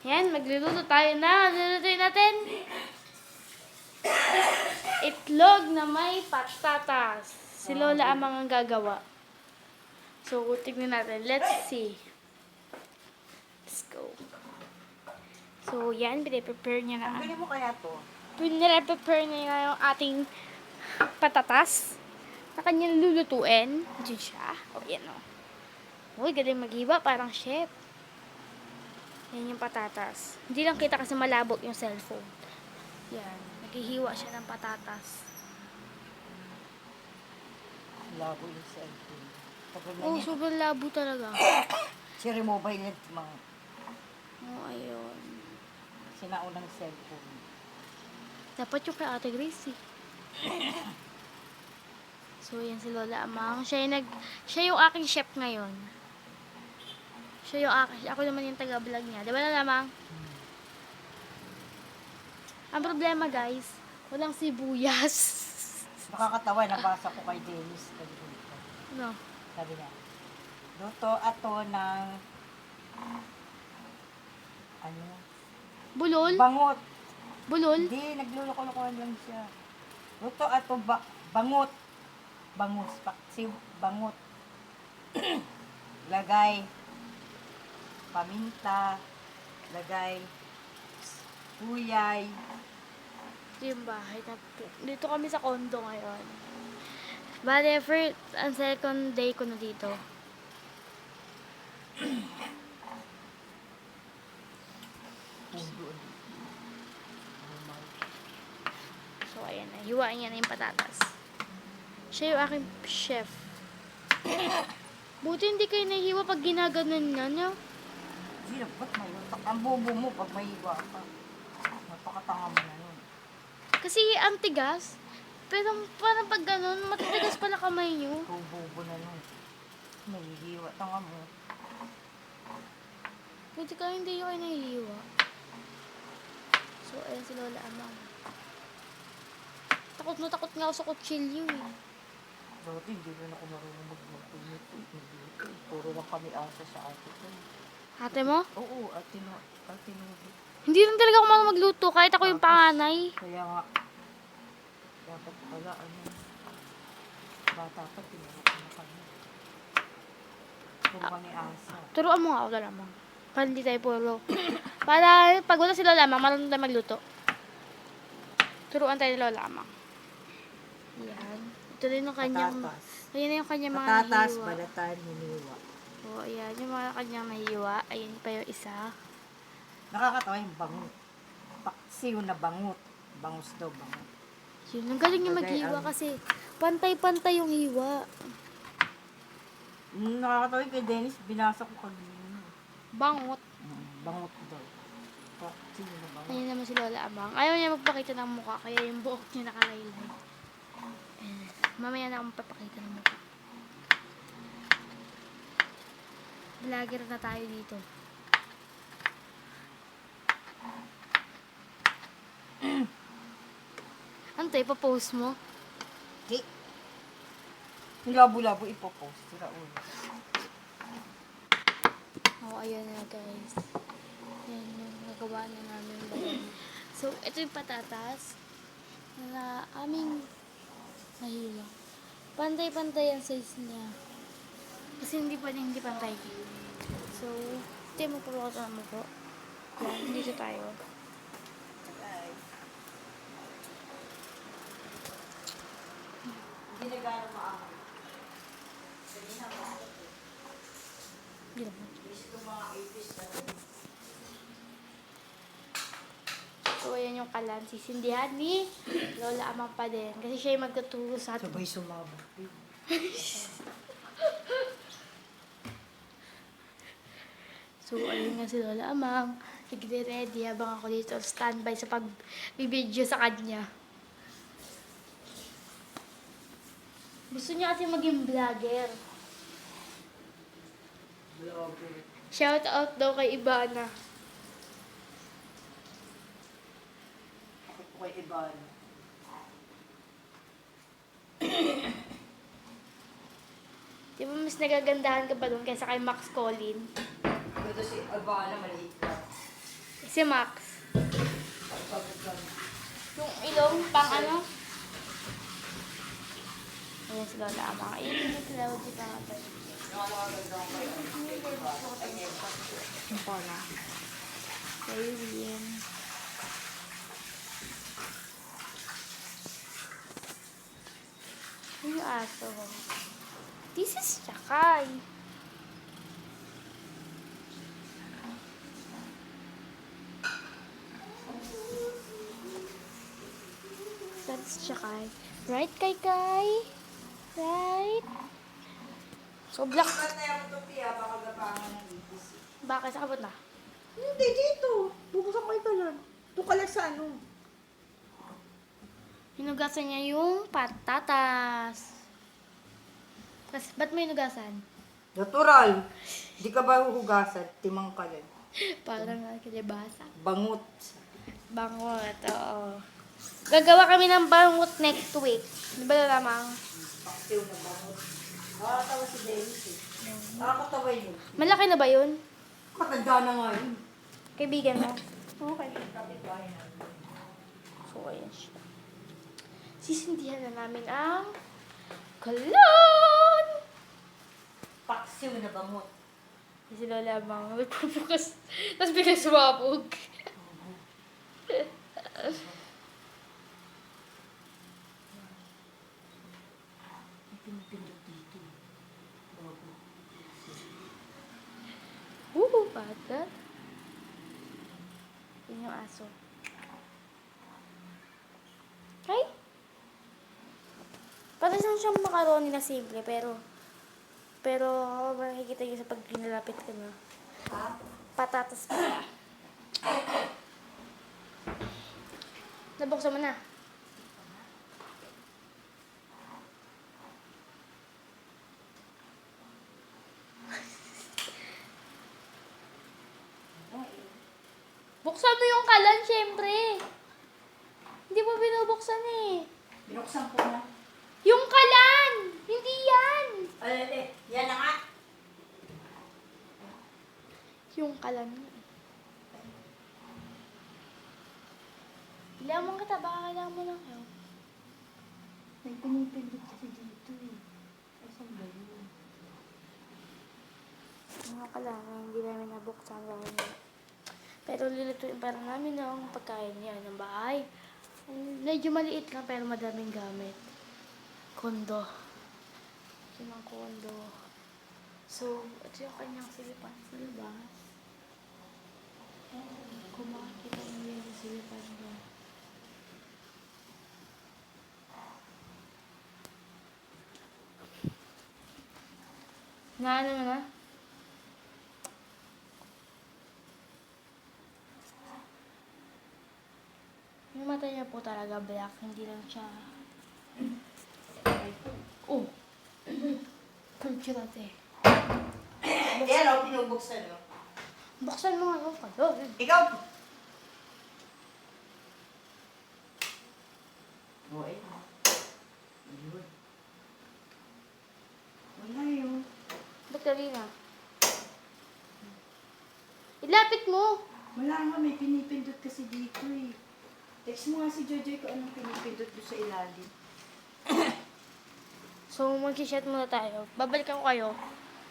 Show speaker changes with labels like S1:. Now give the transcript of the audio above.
S1: Yan, magluluto tayo na. Lulutuin natin. Itlog na may patatas. Si Lola ang mga gagawa. So, tignan natin. Let's see. Let's go. So, yan. Piniprepare niya na.
S2: Bili mo kaya to?
S1: Piniprepare niya yung ating patatas na kanyang lulutuin. Diyan siya. O, yan o. Uy, galing maghiwa. Parang chef. Yan yung patatas. Hindi lang kita kasi malabo yung cellphone. Yan. Naghihiwa siya ng patatas.
S2: Labo yung cellphone.
S1: Oh, sobrang labo talaga.
S2: Siri mobile yan, mga
S1: Oh, ayun.
S2: sinaunang cellphone.
S1: Dapat yung kay Ate Grace eh. So, yan si Lola Amang. Siya yung aking chef ngayon. Siya yung aking, ako naman yung taga-vlog niya. Di ba Lola Amang? Ang problema guys, walang sibuyas.
S2: Nakakatawa, nabasa ko kay Dennis.
S1: No.
S2: Sabi niya, luto ato ng ano?
S1: Bulol?
S2: Bangot.
S1: Bulol?
S2: Hindi, nagluluko-lukohan lang siya. Luto ato bangot. Bangus, paksiw, bangot. Lagay paminta, lagay uyay.
S1: Ito yung bahay. Dito kami sa condo ngayon. Bale, first and second day ko na dito. So, ayan na. Hiwain niya na yung patatas. Siya yung aking chef. Buti hindi kayo nahiwa pag ginaganon niya, no?
S2: Hindi, ba't may utak? Ang bobo mo pag may iwa ka. Napakatanga mo na yun.
S1: Kasi ang tigas. Pero parang pag ganun, matitigas pala kamay niyo.
S2: Ikaw bobo na nun. May hiwa. Tanga mo.
S1: Buti ka hindi kayo nahihiwa. So, ayan si Lola Amang. Takot na takot nga ako sa kutsilyo eh.
S2: Dati hindi rin ako marunong magluto. Puro lang kami asa sa ate ko.
S1: Ate mo?
S2: Oo, ate Nubi.
S1: Hindi rin talaga ako marunong magluto kahit ako yung panganay.
S2: Kaya nga, dapat pala bata pa, tinuro ko na kami. Puro kami asa.
S1: Turuan mo nga ako Lola Amang. Para hindi tayo puro. Para pag wala si Lola Amang, marunong tayo magluto. Turuan tayo ni Lola Amang. Yan. Ito rin yung kanyang...
S2: Patatas.
S1: Ayan na yung kanyang mga
S2: Patatas,
S1: nahihiwa.
S2: balatan, hiniwa.
S1: O, ayan. Yung mga kanyang nahihiwa. Ayan pa yung isa.
S2: Nakakatawa yung bangot. Paksiw na bangot. Bangus daw, bangot.
S1: Yun, ang galing niya
S2: Bagay,
S1: maghiwa
S2: ang-
S1: kasi pantay-pantay yung hiwa.
S2: Nakakatawa yung kay Dennis, binasa ko kanina.
S1: Bangot.
S2: Bangot daw. Paksiw na bangot.
S1: Ayan naman si Lola Amang. Ayaw niya magpakita ng mukha, kaya yung buhok niya nakalaylay. Ayan. Mamaya na akong papakita ng mukha. Vlogger na tayo dito. Ano to, ipapost mo?
S2: Okay. Yung labo-labo ipopost. Sira ulo.
S1: Oh, ayan na guys. Ayan yung nagawa na namin ngayon. So, ito yung patatas na aming nahiwa. Pantay-pantay ang size niya. Kasi hindi pwedeng hindi pantay. So, ito yung magpapakot mo po. Yan, dito tayo.
S2: Hindi na gano'ng maamoy.
S1: Dito po. So, ayan yung kalan. Sisindihan ni Lola Amang pa din. Kasi siya yung magtuturo sa atin.
S2: Sabay sumabot.
S1: So, ayun nga si Lola Amang. Nagre-ready habang ako dito standby sa pag-video sa kanya. Gusto niya kasi maging vlogger. Shout out daw kay Ibana.
S2: Ako po kay Iban.
S1: Di ba mas nagagandahan ka ba doon kaysa kay Max Colin?
S2: Ito si Iban na maliit lang.
S1: Si Max. Yung ilong, pang ano? Ayan si Lola. Mga ilong sila. Di pa nga tayo. Yung pala. Ayun. Yung aso. This is Chakay. That's Chakay. Right, Kai Kai? Right? So, black.
S2: Ba't na yung utopia, baka gapangan ng ipis.
S1: Bakit? Sa kabot na?
S2: Hindi, dito. Bubuksan ko ito lang. Ito ka lang sa ano.
S1: Hinugasan niya yung patatas. Tapos, ba't mo hinugasan?
S2: Natural. Di ka ba huhugasan? Timang ka lang.
S1: Parang kilibasa.
S2: Bangot.
S1: Bangot, oo. Gagawa kami ng bangot next week. Di ba lamang?
S2: Paksiw na bangot. Nakakatawa si Dennis eh. Nakakatawa yun.
S1: Malaki na ba yun?
S2: Matanda na nga yun.
S1: Kaibigan mo?
S2: Okay. Kapit-bahay na.
S1: So, ayan siya. Sisindihan na namin ang kalon!
S2: Paksiw na bangot.
S1: Si Lola bang nagpupukas. Tapos biglang sumabog.
S2: May pinipindot dito. Bago.
S1: Patat. Yun yung aso. Okay? Parang siyang macaroni na simple, pero makikita niyo sa pag pinalapit ka na.
S2: Ha?
S1: Patatas pa. Nabuksan mo na. Buksan mo yung kalan, syempre. Hindi mo binubuksan eh.
S2: Binuksan ko na.
S1: Yung kalan! Hindi yan!
S2: Yan na nga.
S1: Yung kalan nga. Ilamang kita, baka kailangan mo ng help.
S2: May pinipindot kasi dito eh. Asan ba yun?
S1: Mga kailangan, hindi namin nabuksan. Pero lulutuin para namin ng pagkain niya ng bahay. Medyo maliit lang pero madaming gamit. Kondo. Yung mga kondo. So, ito yung kanyang silipan sa labas. Kung makikita niyo yung silipan niya. Naano mo na? Yung mata niya po talaga black, hindi lang siya... Oh! Kulturate.
S2: Yan o, pinubuksan o.
S1: Buksan mo nga yung kalon.
S2: Ikaw! O, ayun. Ayun. Wala yun.
S1: Ba't kanina? Ilapit mo!
S2: Wala nga, may pinipindot kasi dito eh. Text mo nga si Jojoy kung anong pinipindot doon sa ilalim.
S1: So, mag-shot muna tayo. Babalikan ko kayo